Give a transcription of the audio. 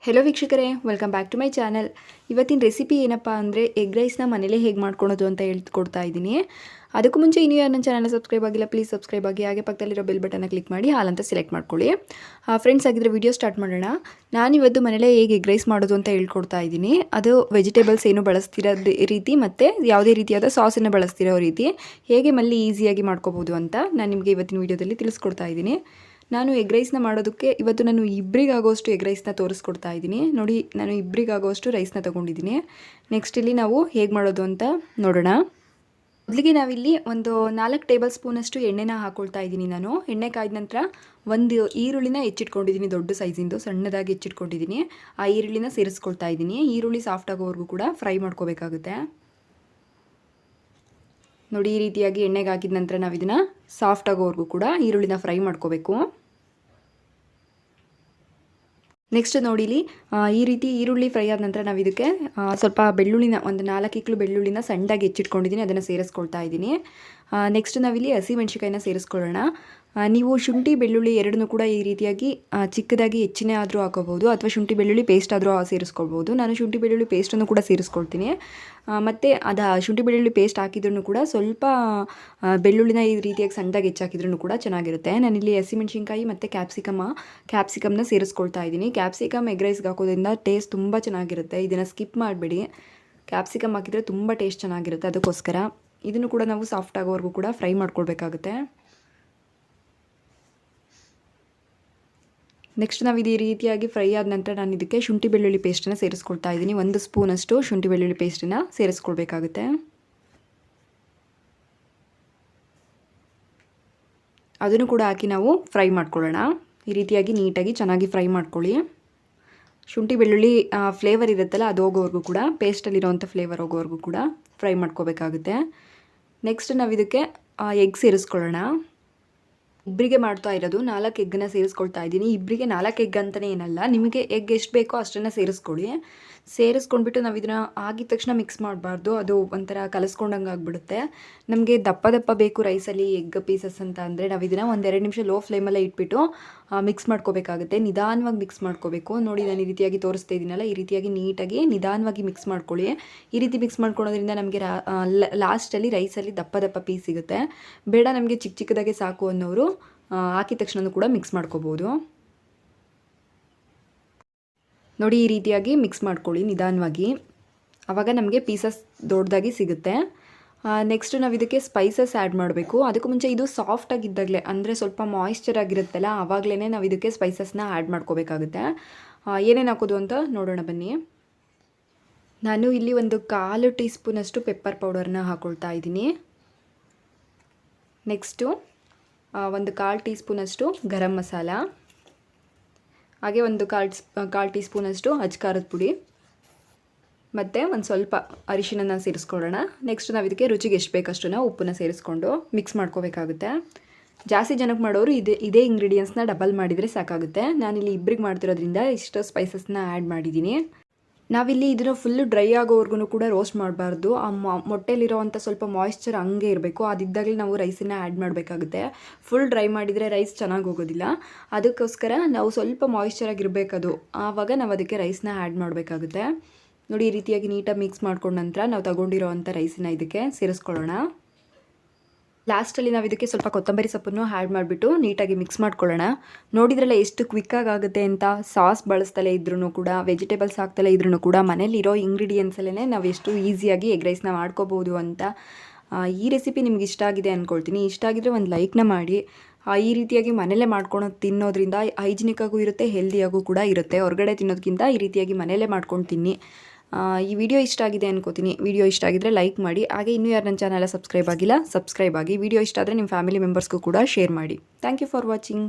Hello ವೀಕ್ಷಕರೇ, welcome back to my channel. ಇವತ್ತಿನ recipe ಏನಪ್ಪ ಅಂದರೆ ಎಗ್ ರೈಸ್ನ ಮನೇಲೇ ಹೇಗೆ ಮಾಡ್ಕೊಳೋದು ಅಂತ ಹೇಳ್ಕೊಡ್ತಾ ಇದ್ದೀನಿ. ಅದಕ್ಕೂ ಮುಂಚೆ ಇನ್ನೂ ಯಾರು ನನ್ನ ಚಾನಲ್ನ ಸಬ್ಸ್ಕ್ರೈಬ್ ಆಗಿಲ್ಲ, ಪ್ಲೀಸ್ ಸಬ್ಸ್ಕ್ರೈಬ್ ಆಗಿ. ಹಾಗೆ ಪಕ್ಕದಲ್ಲಿರೋ ಬೆಲ್ ಬಟನ್ನ ಕ್ಲಿಕ್ ಮಾಡಿ ಹಾಲ್ ಅಂತ ಸೆಲೆಕ್ಟ್ ಮಾಡ್ಕೊಳ್ಳಿ. ಫ್ರೆಂಡ್ಸ್, ಆಗಿದ್ರೆ ವಿಡಿಯೋ ಸ್ಟಾರ್ಟ್ ಮಾಡೋಣ. ನಾನಿವತ್ತು ಮನೇಲೇ ಹೇಗೆ ಎಗ್ ರೈಸ್ ಮಾಡೋದು ಅಂತ ಹೇಳ್ಕೊಡ್ತಾ ಇದ್ದೀನಿ. ಅದು ವೆಜಿಟೇಬಲ್ಸ್ ಏನು ಬಳಸ್ತಿರೋ ರೀತಿ ಮತ್ತು ಯಾವುದೇ ರೀತಿಯಾದ ಸಾಸನ್ನು ಬಳಸ್ತಿರೋ ರೀತಿ ಹೇಗೆ ಮಲ್ಲಿ ಈಸಿಯಾಗಿ ಮಾಡ್ಕೋಬೋದು ಅಂತ ನಾನು ನಿಮಗೆ ಇವತ್ತಿನ ವೀಡಿಯೋದಲ್ಲಿ ತಿಳಿಸ್ಕೊಡ್ತಾ ಇದ್ದೀನಿ. ನಾನು ಎಗ್ ರೈಸ್ನ ಮಾಡೋದಕ್ಕೆ ಇವತ್ತು ನಾನು ಇಬ್ಬರಿಗಾಗೋಷ್ಟು ಎಗ್ ರೈಸ್ನ ತೋರಿಸ್ಕೊಡ್ತಾ ಇದ್ದೀನಿ. ನೋಡಿ, ನಾನು ಇಬ್ಬರಿಗಾಗೋಷ್ಟು ರೈಸ್ನ ತೊಗೊಂಡಿದ್ದೀನಿ. ನೆಕ್ಸ್ಟ್ ಇಲ್ಲಿ ನಾವು ಹೇಗೆ ಮಾಡೋದು ಅಂತ ನೋಡೋಣ. ಮೊದಲಿಗೆ ನಾವಿಲ್ಲಿ ಒಂದು 4 ಟೇಬಲ್ ಸ್ಪೂನಷ್ಟು ಎಣ್ಣೆನ ಹಾಕ್ಕೊಳ್ತಾ ಇದ್ದೀನಿ. ನಾನು ಎಣ್ಣೆ ಕಾಯ್ದ ನಂತರ ಒಂದು ಈರುಳ್ಳಿನ ಹೆಚ್ಚಿಟ್ಕೊಂಡಿದ್ದೀನಿ, ದೊಡ್ಡ ಸೈಜಿಂದು ಸಣ್ಣದಾಗಿ ಹೆಚ್ಚಿಟ್ಕೊಂಡಿದ್ದೀನಿ. ಆ ಈರುಳ್ಳಿನ ಸೇರಿಸ್ಕೊಳ್ತಾ ಇದ್ದೀನಿ. ಈರುಳ್ಳಿ ಸಾಫ್ಟ್ ಆಗೋವರೆಗೂ ಕೂಡ ಫ್ರೈ ಮಾಡ್ಕೋಬೇಕಾಗುತ್ತೆ. ನೋಡಿ, ಈ ರೀತಿಯಾಗಿ ಎಣ್ಣೆಗೆ ಹಾಕಿದ ನಂತರ ನಾವು ಇದನ್ನು ಸಾಫ್ಟ್ ಆಗೋವರೆಗೂ ಕೂಡ ಈರುಳ್ಳಿನ ಫ್ರೈ ಮಾಡ್ಕೋಬೇಕು. ನೆಕ್ಸ್ಟ್ ನೋಡಿ, ಇಲ್ಲಿ ಈ ರೀತಿ ಈರುಳ್ಳಿ ಫ್ರೈ ಆದ ನಂತರ ನಾವು ಇದಕ್ಕೆ ಸ್ವಲ್ಪ ಬೆಳ್ಳುಳ್ಳಿನ, ಒಂದು 4 ಇಕ್ಳು ಬೆಳ್ಳುಳ್ಳಿನ ಸಣ್ಣದಾಗಿ ಹೆಚ್ಚಿಟ್ಕೊಂಡಿದ್ದೀನಿ, ಅದನ್ನು ಸೇರಿಸ್ಕೊಳ್ತಾ ಇದ್ದೀನಿ. ನೆಕ್ಸ್ಟ್ ನಾವಿಲ್ಲಿ ಹಸಿಮೆಣ್ಸಿಕಾಯಿನ ಸೇರಿಸ್ಕೊಳ್ಳೋಣ. ನೀವು ಶುಂಠಿ ಬೆಳ್ಳುಳ್ಳಿ ಎರಡನ್ನೂ ಕೂಡ ಈ ರೀತಿಯಾಗಿ ಚಿಕ್ಕದಾಗಿ ಹೆಚ್ಚಿನೇ ಆದರೂ ಹಾಕೋಬೋದು, ಅಥವಾ ಶುಂಠಿ ಬೆಳ್ಳುಳ್ಳಿ ಪೇಸ್ಟ್ ಆದರೂ ಸೇರಿಸ್ಕೊಳ್ಬೋದು. ನಾನು ಶುಂಠಿ ಬೆಳ್ಳುಳ್ಳಿ ಪೇಸ್ಟನ್ನು ಕೂಡ ಸೇರಿಸ್ಕೊಳ್ತೀನಿ. ಮತ್ತು ಶುಂಠಿ ಬೆಳ್ಳುಳ್ಳಿ ಪೇಸ್ಟ್ ಹಾಕಿದ್ರೂ ಕೂಡ ಸ್ವಲ್ಪ ಬೆಳ್ಳುಳ್ಳಿನ ಈ ರೀತಿಯಾಗಿ ಸಣ್ಣದಾಗಿ ಹೆಚ್ಚಾಕಿದ್ರೂ ಕೂಡ ಚೆನ್ನಾಗಿರುತ್ತೆ. ನಾನಿಲ್ಲಿ ಹಸಿಮೆಣ್ಸಿನ್ಕಾಯಿ ಮತ್ತು ಕ್ಯಾಪ್ಸಿಕಮ್ನ ಸೇರಿಸ್ಕೊಳ್ತಾ ಇದ್ದೀನಿ. ಕ್ಯಾಪ್ಸಿಕಮ್ ಎಗ್ ರೈಸ್ಗೆ ಹಾಕೋದ್ರಿಂದ ಟೇಸ್ಟ್ ತುಂಬ ಚೆನ್ನಾಗಿರುತ್ತೆ. ಇದನ್ನು ಸ್ಕಿಪ್ ಮಾಡಬೇಡಿ. ಕ್ಯಾಪ್ಸಿಕಮ್ ಹಾಕಿದರೆ ತುಂಬ ಟೇಸ್ಟ್ ಚೆನ್ನಾಗಿರುತ್ತೆ. ಅದಕ್ಕೋಸ್ಕರ ಇದನ್ನು ಕೂಡ ನಾವು ಸಾಫ್ಟ್ ಆಗೋವರೆಗೂ ಕೂಡ ಫ್ರೈ ಮಾಡ್ಕೊಳ್ಬೇಕಾಗುತ್ತೆ. ನೆಕ್ಸ್ಟ್ ನಾವು ಈ ರೀತಿಯಾಗಿ ಫ್ರೈ ಆದ ನಂತರ ನಾನು ಇದಕ್ಕೆ ಶುಂಠಿ ಬೆಳ್ಳುಳ್ಳಿ ಪೇಸ್ಟನ್ನು ಸೇರಿಸ್ಕೊಳ್ತಾ ಇದ್ದೀನಿ. 1 ಸ್ಪೂನಷ್ಟು ಶುಂಠಿ ಬೆಳ್ಳುಳ್ಳಿ ಪೇಸ್ಟನ್ನು ಸೇರಿಸ್ಕೊಳ್ಬೇಕಾಗುತ್ತೆ. ಅದನ್ನು ಕೂಡ ಹಾಕಿ ನಾವು ಫ್ರೈ ಮಾಡ್ಕೊಳ್ಳೋಣ. ಈ ರೀತಿಯಾಗಿ ನೀಟಾಗಿ ಚೆನ್ನಾಗಿ ಫ್ರೈ ಮಾಡ್ಕೊಳ್ಳಿ. ಶುಂಠಿ ಬೆಳ್ಳುಳ್ಳಿ ಫ್ಲೇವರ್ ಇರುತ್ತಲ್ಲ, ಅದು ಹೋಗೋವರೆಗೂ ಕೂಡ, ಪೇಸ್ಟಲ್ಲಿರೋವಂಥ ಫ್ಲೇವರ್ ಹೋಗೋವರೆಗೂ ಕೂಡ ಫ್ರೈ ಮಾಡ್ಕೋಬೇಕಾಗುತ್ತೆ. ನೆಕ್ಸ್ಟ್ ನಾವು ಇದಕ್ಕೆ ಎಗ್ ಸೇರಿಸ್ಕೊಳ್ಳೋಣ. ಇಬ್ಬರಿಗೆ ಮಾಡ್ತಾ ಇರೋದು 4 ಎಗ್ಗನ್ನ ಸೇರಿಸ್ಕೊಳ್ತಾ ಇದ್ದೀನಿ. ಇಬ್ಬರಿಗೆ 4 ಎಗ್ ಅಂತಲೇ ಏನಲ್ಲ, ನಿಮಗೆ ಎಗ್ ಎಷ್ಟು ಬೇಕೋ ಅಷ್ಟನ್ನು ಸೇರಿಸ್ಕೊಳ್ಳಿ. ಸೇರಿಸ್ಕೊಂಡ್ಬಿಟ್ಟು ನಾವು ಇದನ್ನು ಆಗಿದ ತಕ್ಷಣ ಮಿಕ್ಸ್ ಮಾಡಬಾರ್ದು, ಅದು ಒಂಥರ ಕಲಸ್ಕೊಂಡಂಗೆ ಆಗಿಬಿಡುತ್ತೆ. ನಮಗೆ ದಪ್ಪ ದಪ್ಪ ಬೇಕು ರೈಸಲ್ಲಿ ಎಗ್ ಪೀಸಸ್ ಅಂತ ಅಂದರೆ ನಾವು ಇದನ್ನು 1-2 ನಿಮಿಷ ಲೋ ಫ್ಲೇಮಲ್ಲೇ ಇಟ್ಬಿಟ್ಟು ಮಿಕ್ಸ್ ಮಾಡ್ಕೋಬೇಕಾಗುತ್ತೆ. ನಿಧಾನವಾಗಿ ಮಿಕ್ಸ್ ಮಾಡ್ಕೋಬೇಕು. ನೋಡಿ, ನಾನು ಈ ರೀತಿಯಾಗಿ ತೋರಿಸ್ತಾ ಇದ್ದೀನಲ್ಲ, ಈ ರೀತಿಯಾಗಿ ನೀಟಾಗಿ ನಿಧಾನವಾಗಿ ಮಿಕ್ಸ್ ಮಾಡ್ಕೊಳ್ಳಿ. ಈ ರೀತಿ ಮಿಕ್ಸ್ ಮಾಡ್ಕೊಳ್ಳೋದ್ರಿಂದ ನಮಗೆ ಲಾಸ್ಟಲ್ಲಿ ರೈಸಲ್ಲಿ ದಪ್ಪ ದಪ್ಪ ಪೀಸ್ ಸಿಗುತ್ತೆ. ಬೇಡ ನಮಗೆ ಚಿಕ್ಕ ಚಿಕ್ಕದಾಗೆ ಸಾಕು ಅನ್ನೋರು ಹಾಕಿದ ತಕ್ಷಣ ಕೂಡ ಮಿಕ್ಸ್ ಮಾಡ್ಕೋಬೋದು. ನೋಡಿ, ಈ ರೀತಿಯಾಗಿ ಮಿಕ್ಸ್ ಮಾಡ್ಕೊಳ್ಳಿ ನಿಧಾನವಾಗಿ, ಆವಾಗ ನಮಗೆ ಪೀಸಸ್ ದೊಡ್ಡದಾಗಿ ಸಿಗುತ್ತೆ. ನೆಕ್ಸ್ಟ್ ನಾವು ಇದಕ್ಕೆ ಸ್ಪೈಸಸ್ ಆ್ಯಡ್ ಮಾಡಬೇಕು. ಅದಕ್ಕೂ ಮುಂಚೆ ಇದು ಸಾಫ್ಟಾಗಿದ್ದಾಗಲೇ, ಅಂದರೆ ಸ್ವಲ್ಪ ಮಾಯಿಶ್ಚರ್ ಆಗಿರುತ್ತಲ್ಲ, ಆವಾಗಲೇ ನಾವು ಇದಕ್ಕೆ ಸ್ಪೈಸಸ್ನ ಆ್ಯಡ್ ಮಾಡ್ಕೋಬೇಕಾಗುತ್ತೆ. ಏನೇನು ಹಾಕೋದು ಅಂತ ನೋಡೋಣ ಬನ್ನಿ. ನಾನು ಇಲ್ಲಿ ಒಂದು 1/4 ಟೀ ಸ್ಪೂನಷ್ಟು ಪೆಪ್ಪರ್ ಪೌಡರ್ನ ಹಾಕ್ಕೊಳ್ತಾ ಇದ್ದೀನಿ. ನೆಕ್ಸ್ಟು ಒಂದು 1/4 ಟೀ ಸ್ಪೂನಷ್ಟು ಗರಂ ಮಸಾಲ, ಹಾಗೆ ಒಂದು 1/4 ಟೀ ಸ್ಪೂನಷ್ಟು ಅಜ್ಕಾರದ ಪುಡಿ, ಮತ್ತು ಒಂದು ಸ್ವಲ್ಪ ಅರಿಶಿನ ಸೇರಿಸ್ಕೊಳ್ಳೋಣ. ನೆಕ್ಸ್ಟ್ ನಾವು ಇದಕ್ಕೆ ರುಚಿಗೆ ಎಷ್ಟು ಬೇಕಷ್ಟು ನಾವು ಉಪ್ಪನ್ನ ಸೇರಿಸ್ಕೊಂಡು ಮಿಕ್ಸ್ ಮಾಡ್ಕೋಬೇಕಾಗುತ್ತೆ. ಜಾಸ್ತಿ ಜನಕ್ಕೆ ಮಾಡೋರು ಇದೇ ಇಂಗ್ರೀಡಿಯೆಂಟ್ಸ್ನ ಡಬಲ್ ಮಾಡಿದರೆ ಸಾಕಾಗುತ್ತೆ. ನಾನಿಲ್ಲಿ ಇಬ್ಬರಿಗೆ ಮಾಡ್ತಿರೋದ್ರಿಂದ ಇಷ್ಟು ಸ್ಪೈಸಸ್ನ ಆ್ಯಡ್ ಮಾಡಿದ್ದೀನಿ. ನಾವಿಲ್ಲಿ ಇದನ್ನು ಫುಲ್ಲು ಡ್ರೈ ಆಗೋವರೆಗೂ ಕೂಡ ರೋಸ್ಟ್ ಮಾಡಬಾರ್ದು. ಆ ಮೊಟ್ಟೆಲಿರೋವಂಥ ಸ್ವಲ್ಪ ಮಾಯಿಶ್ಚರ್ ಹಂಗೆ ಇರಬೇಕು. ಅದಿದ್ದಾಗಲೇ ನಾವು ರೈಸನ್ನು ಆ್ಯಡ್ ಮಾಡಬೇಕಾಗುತ್ತೆ. ಫುಲ್ ಡ್ರೈ ಮಾಡಿದರೆ ರೈಸ್ ಚೆನ್ನಾಗಿ ಹೋಗೋದಿಲ್ಲ. ಅದಕ್ಕೋಸ್ಕರ ನಾವು ಸ್ವಲ್ಪ ಮಾಯಿಶ್ಚರ್ ಆಗಿರಬೇಕದು, ಆವಾಗ ನಾವು ಅದಕ್ಕೆ ರೈಸ್ನ ಆ್ಯಡ್ ಮಾಡಬೇಕಾಗುತ್ತೆ. ನೋಡಿ, ಈ ರೀತಿಯಾಗಿ ನೀಟಾಗಿ ಮಿಕ್ಸ್ ಮಾಡ್ಕೊಂಡ ನಂತರ ನಾವು ತಗೊಂಡಿರೋವಂಥ ರೈಸನ್ನ ಇದಕ್ಕೆ ಸೇರಿಸ್ಕೊಳ್ಳೋಣ. ಲಾಸ್ಟಲ್ಲಿ ನಾವು ಇದಕ್ಕೆ ಸ್ವಲ್ಪ ಕೊತ್ತಂಬರಿ ಸೊಪ್ಪನ್ನು ಆ್ಯಡ್ ಮಾಡಿಬಿಟ್ಟು ನೀಟಾಗಿ ಮಿಕ್ಸ್ ಮಾಡ್ಕೊಳ್ಳೋಣ. ನೋಡಿದ್ರಲ್ಲ ಎಷ್ಟು ಕ್ವಿಕ್ಕಾಗಿ ಆಗುತ್ತೆ ಅಂತ. ಸಾಸ್ ಬಳಸ್ತಲೇ ಇದ್ರೂ ಕೂಡ, ವೆಜಿಟೇಬಲ್ಸ್ ಹಾಕ್ತಲೇ ಇದ್ರೂ ಕೂಡ, ಮನೇಲಿರೋ ಇಂಗ್ರೀಡಿಯೆಂಟ್ಸಲ್ಲೇ ನಾವು ಎಷ್ಟು ಈಸಿಯಾಗಿ ಎಗ್ ರೈಸ್ನ ಮಾಡ್ಕೋಬೋದು ಅಂತ. ಈ ರೆಸಿಪಿ ನಿಮ್ಗೆ ಇಷ್ಟ ಆಗಿದೆ ಅಂದ್ಕೊಳ್ತೀನಿ. ಇಷ್ಟ ಆಗಿದ್ರೆ ಒಂದು ಲೈಕ್ನ ಮಾಡಿ. ಈ ರೀತಿಯಾಗಿ ಮನೇಲೇ ಮಾಡ್ಕೊಂಡು ತಿನ್ನೋದ್ರಿಂದ ಹೈಜಿನಿಕ್ಕಾಗೂ ಇರುತ್ತೆ, ಹೆಲ್ದಿಯಾಗೂ ಕೂಡ ಇರುತ್ತೆ. ಹೊರಗಡೆ ತಿನ್ನೋದಕ್ಕಿಂತ ಈ ರೀತಿಯಾಗಿ ಮನೇಲೇ ಮಾಡ್ಕೊಂಡು ತಿನ್ನಿ. ಈ ವಿಡಿಯೋ ಇಷ್ಟ ಆಗಿದೆ ಅನ್ಕೋತೀನಿ. ವಿಡಿಯೋ ಇಷ್ಟ ಆಗಿದ್ರೆ ಲೈಕ್ ಮಾಡಿ. ಹಾಗೆ ಇನ್ನೂ ಯಾರು ನನ್ನ ಚಾನಲ್ ಸಬ್ಸ್ಕ್ರೈಬ್ ಆಗಿಲ್ಲ, ಸಬ್ಸ್ಕ್ರೈಬ್ ಆಗಿ. ವಿಡಿಯೋ ಇಷ್ಟ ಆದರೆ ನಿಮ್ಮ ಫ್ಯಾಮಿಲಿ ಮೆಂಬರ್ಸ್ಗೂ ಕೂಡ ಶೇರ್ ಮಾಡಿ. Thank you for watching.